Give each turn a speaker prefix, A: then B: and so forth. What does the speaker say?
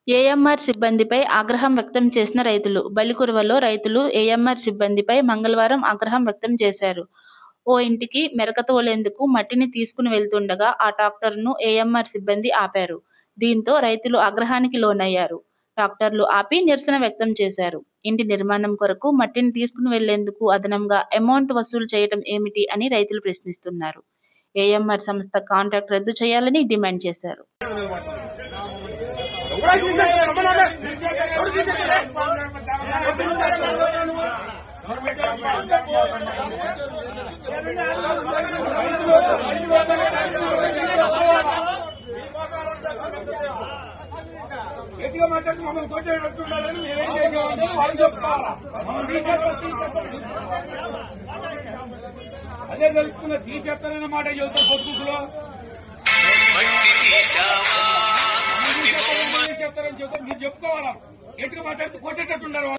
A: AMR సిబ్బందిపై ఆగ్రహం వ్యక్తం చేసిన రైతులు. బలికురవలో రైతులు ఏఎంఆర్ సిబ్బందిపై మంగళవారం ఆగ్రహం వ్యక్తం చేశారు. ఓ ఇంటికి మెరక తోలేందుకు మట్టిని తీసుకుని వెళ్తుండగా ఆ ట్రాక్టర్ను ఏఎంఆర్ సిబ్బంది ఆపారు. దీంతో రైతులు ఆగ్రహానికి లోనయ్యారు. ట్రాక్టర్లు ఆపి నిరసన వ్యక్తం చేశారు. ఇంటి నిర్మాణం కొరకు మట్టిని తీసుకుని వెళ్లేందుకు అదనంగా అమౌంట్ వసూలు చేయటం ఏమిటి అని రైతులు ప్రశ్నిస్తున్నారు. ఏఎంఆర్ సంస్థ కాంట్రాక్ట్ రద్దు చేయాలని డిమాండ్ చేశారు.
B: గట్టిగా మాట్లాడుతూ మమ్మల్ని కొట్టేటట్టున్నారని మేమేం చేసామని వాళ్ళు చెప్పుకోవాలా. అదే జరుపుకున్న తీసేస్తారన్న మాట చెబుతారు పొద్దులో తీసేస్తారని చెబుతారు. మీరు చెప్పుకోవాలా. గట్టిగా మాట్లాడుతూ కొట్టేటట్టున్నారు.